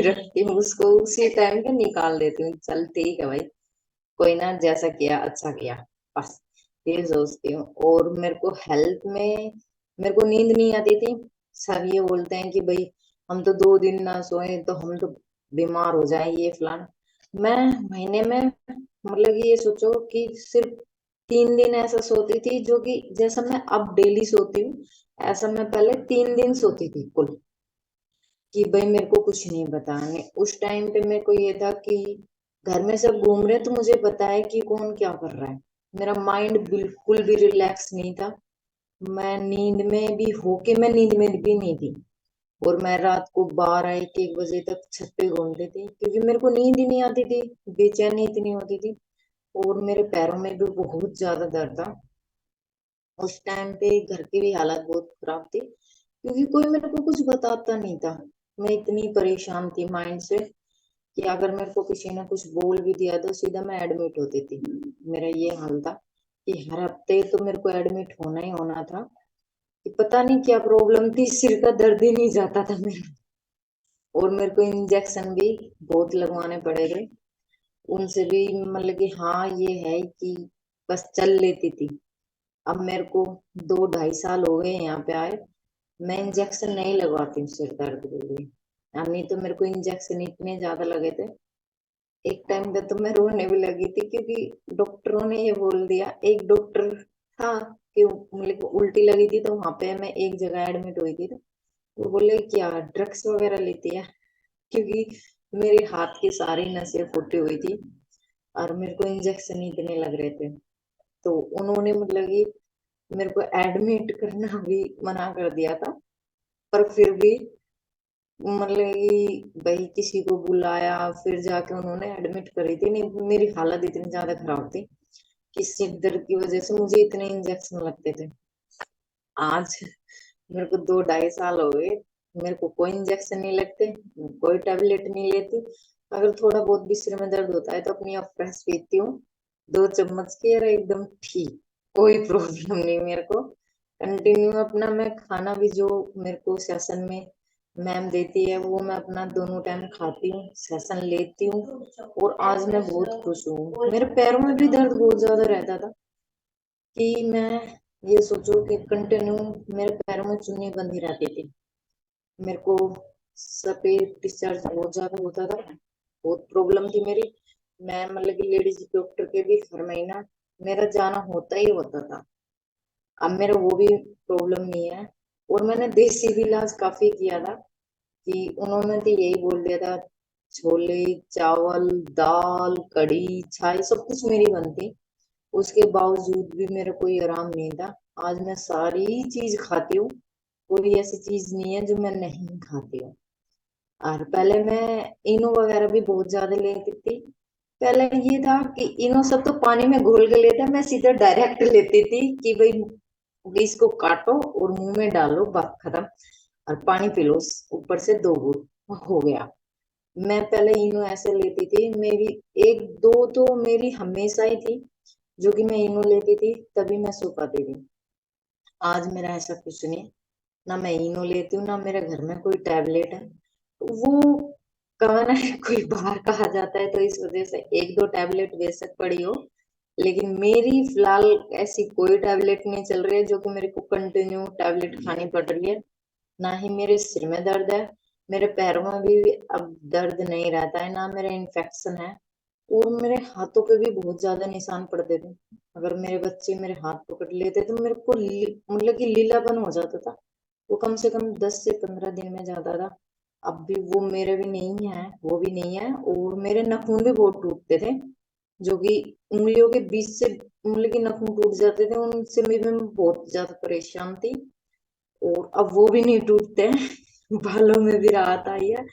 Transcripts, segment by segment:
रखती हूँ उसको, उसी टाइम पे निकाल देती हूँ, चल ठीक है भाई, कोई ना, जैसा किया अच्छा किया, बस ये सोचती हूँ। और मेरे को हेल्थ में, मेरे को नींद नहीं आती थी। सब ये बोलते हैं कि भाई हम तो 2 दिन ना सोए तो हम तो बीमार हो जाए, ये फलाना। मैं महीने में, मतलब कि ये सोचो कि सिर्फ 3 दिन ऐसा सोती थी, जो कि जैसा मैं अब डेली सोती हूँ, ऐसा मैं पहले 3 दिन सोती थी कुल। कि भाई मेरे को कुछ नहीं बताने, उस टाइम पे मेरे को ये था कि घर में सब घूम रहे हैं तो मुझे पता है कि कौन क्या कर रहा है। मेरा माइंड बिल्कुल भी रिलैक्स नहीं था। मैं नींद में भी होके मैं नींद में भी नहीं थी। और मैं रात को 12 1 1 बजे तक छत पे घूमती थी, क्योंकि मेरे को नींद ही नहीं आती थी, बेचैनी इतनी होती थी। और मेरे पैरों में भी बहुत ज्यादा दर्द था। उस टाइम पे घर की भी हालत बहुत खराब थी, क्योंकि कोई मेरे को कुछ बताता नहीं था। मैं इतनी परेशान थी माइंड से कि अगर मेरे को किसी ने कुछ बोल भी दिया तो सीधा मैं एडमिट होती थी। मेरा ये हाल था कि हर हफ्ते तो मेरे को एडमिट होना ही होना था। कि पता नहीं क्या प्रॉब्लम थी, सिर का दर्द ही नहीं जाता था मेरा। और मेरे को इंजेक्शन भी बहुत लगवाने पड़े थे। उनसे भी मतलब कि हाँ ये है कि बस चल लेती थी। अब मेरे को 2 2.5 साल हो गए यहाँ पे आए, मैं इंजेक्शन नहीं लगवाती हूँ सिर दर्द के लिए। नहीं तो मेरे को इंजेक्शन इतने ज्यादा लगे थे, एक टाइम पे तो मैं रोने भी लगी थी, क्योंकि डॉक्टरों ने ये बोल दिया। एक डॉक्टर था कि मतलब कि उल्टी लगी थी, तो वहां पे मैं एक जगह एडमिट हुई थी, तो वो बोले क्या ड्रग्स वगैरह लेती है, क्योंकि मेरे हाथ की सारी नसें फूटी हुई थी और मेरे को इंजेक्शन इतने लग रहे थे। तो उन्होंने मतलब कि मेरे को एडमिट करना भी मना कर दिया था। पर फिर भी मतलब कि भाई किसी को बुलाया, फिर जाके उन्होंने एडमिट करी थी। नहीं, मेरी हालत इतनी ज्यादा खराब थी कि सिर दर्द की वजह से मुझे इतने इंजेक्शन लगते थे। आज मेरे को 2 2.5 साल हो गए, मेरे को कोई इंजेक्शन नहीं लगते, कोई टेबलेट नहीं लेती। अगर थोड़ा बहुत भी सिर में दर्द होता है तो अपनी फ्रेश पीती हूँ, 2 चम्मच की, और एकदम ठीक, कोई प्रॉब्लम नहीं मेरे को। कंटिन्यू अपना मैं खाना भी जो मेरे को सेशन में मैम देती है वो मैं अपना दोनों टाइम खाती हूँ, सेशन लेती हूँ। और आज मैं बहुत खुश हूँ। मेरे पैरों में भी दर्द बहुत ज्यादा रहता था कि मैं ये सोचो कि कंटिन्यू मेरे पैरों में चुन्नी बंधी रहती थी। मेरे को सफेद डिस्चार्ज बहुत ज्यादा होता था, बहुत प्रॉब्लम थी मेरी। मैं मतलब कि लेडीज डॉक्टर के भी हर महीना मेरा जाना होता ही होता था। अब मेरा वो भी प्रॉब्लम नहीं है। और मैंने देसी भी इलाज काफी किया था, कि उन्होंने तो यही बोल दिया था, छोले चावल दाल कढ़ी छाई सब कुछ मेरी बनती, उसके बावजूद भी मेरा कोई आराम नहीं था। आज मैं सारी चीज खाती हूँ, कोई ऐसी चीज नहीं है जो मैं नहीं खाती हूँ। और पहले मैं इनो वगैरह भी बहुत ज्यादा लेती थी। पहले ये था कि इनो सब तो पानी में घोल के लेते, मैं सीधा डायरेक्ट लेती थी कि भाई इसको काटो और मुंह में डालो, बात खत्म, और पानी पी लो, ऊपर से 2 घूंट, हो गया। मैं पहले इनो ऐसे लेती थी, मेरी एक दो तो मेरी हमेशा ही थी, जो कि मैं इनो लेती थी तभी मैं सो पाती थी। आज मेरा ऐसा कुछ नहीं है, ना मैं इनो लेती हूँ ना मेरे घर में कोई टैबलेट है। वो कहा ना है, कोई बाहर कहा जाता है तो इस वजह से 1 2 टैबलेट बेशक पड़ी हो, लेकिन मेरी फिलहाल ऐसी कोई टैबलेट नहीं चल रही है जो कि मेरे को कंटिन्यू टैबलेट खानी पड़ रही है। ना ही मेरे सिर में दर्द है, मेरे पैरों में भी अब दर्द नहीं रहता है, ना मेरा इन्फेक्शन है। और मेरे हाथों पे भी बहुत ज्यादा निशान पड़ते थे। अगर मेरे बच्चे मेरे हाथ पकड़ लेते तो मेरे को मतलब कि लीलापन हो जाता था। वो कम से कम 10 से 15 दिन में जाता था। अब भी वो मेरे भी नहीं है, वो भी नहीं है। और मेरे नाखून भी बहुत टूटते थे, जो कि उंगलियों के बीच से मतलब कि नाखून टूट जाते थे, उनसे भी मैं बहुत ज्यादा परेशान थी। और अब वो भी नहीं टूटते हैं। बालों में भी राहत आई है।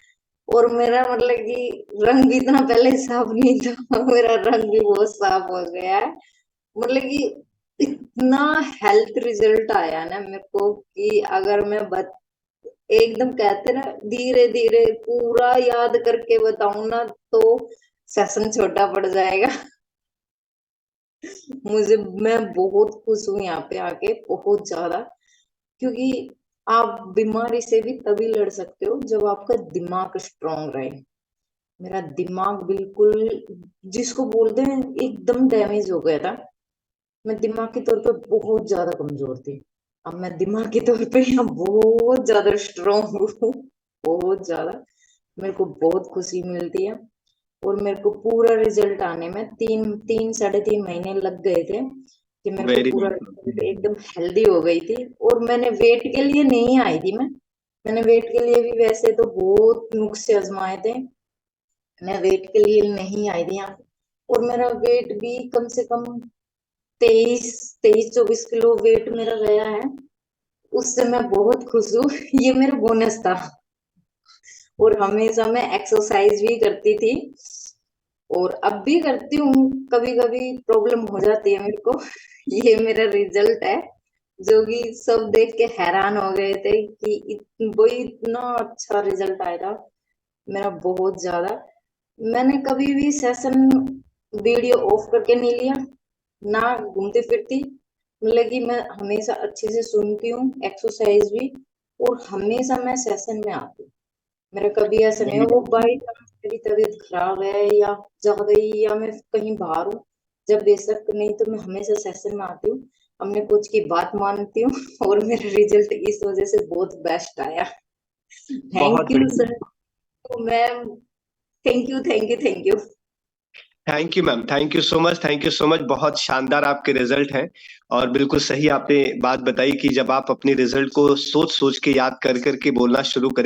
और मेरा मतलब कि रंग इतना पहले साफ नहीं था, मेरा रंग भी बहुत साफ हो गया है। मतलब कि इतना हेल्थ रिजल्ट आया ना मेरे को कि अगर मैं एकदम कहते ना धीरे धीरे पूरा याद करके बताऊं ना, तो सेशन छोटा पड़ जाएगा। मुझे मैं बहुत खुश हूँ यहाँ पे आके, बहुत ज्यादा। क्योंकि आप बीमारी से भी तभी लड़ सकते हो जब आपका दिमाग स्ट्रांग रहे। मेरा दिमाग बिल्कुल, जिसको बोलते हैं, एकदम डैमेज हो गया था। मैं दिमाग के तौर पे बहुत ज्यादा कमजोर थी। अब मैं दिमाग के तौर पे यहाँ बहुत ज्यादा स्ट्रांग हूँ, बहुत ज्यादा। मेरे को बहुत खुशी मिलती है। और मेरे को पूरा रिजल्ट आने में 3-3 साढ़े 3 महीने लग गए थे कि मेरे को वेरी पूरा रिजल्ट नाइस। एकदम हेल्दी हो गई थी। और मैंने वेट के लिए नहीं आई थी। मैंने वेट के लिए भी वैसे तो बहुत नुस्खे आजमाए थे। मैं वेट के लिए नहीं आई थी यहाँ। और मेरा वेट भी कम से कम 23-24 किलो वेट मेरा गया है। उससे मैं बहुत खुश हूँ। ये मेरा बोनस था। और हमेशा मैं एक्सरसाइज भी करती थी, और अब भी करती हूँ। कभी कभी प्रॉब्लम हो जाती है मेरे को। ये मेरा रिजल्ट है, जो कि सब देख के हैरान हो गए थे कि वही इतना अच्छा रिजल्ट आएगा मेरा, बहुत ज्यादा। मैंने कभी भी सेशन वीडियो ऑफ करके नहीं लिया, ना घूमती फिरती। मतलब कि मैं हमेशा अच्छे से सुनती हूँ, एक्सरसाइज भी। और हमेशा मैं सेशन में आती हूँ। मेरा कभी ऐसा नहीं वेरी हो वो बाई चांस मेरी तबीयत खराब है या जा गई या मैं कहीं बाहर हूँ, जब बेशक नहीं तो मैं हमेशा सेशन में आती हूँ। अपने कोच की बात मानती हूँ। और मेरा रिजल्ट इस वजह से बहुत बेस्ट आया। बहुत थैंक यू बढ़िया। Sir, ma'am. Thank you, thank you, thank you. Thank you ma'am, thank you so much, thank you so much. बहुत शानदार आपके रिजल्ट हैं। और बिल्कुल सही आपने बात बताई कि जब आप अपने रिजल्ट को सोच सोच के याद कर करके बोलना शुरू करें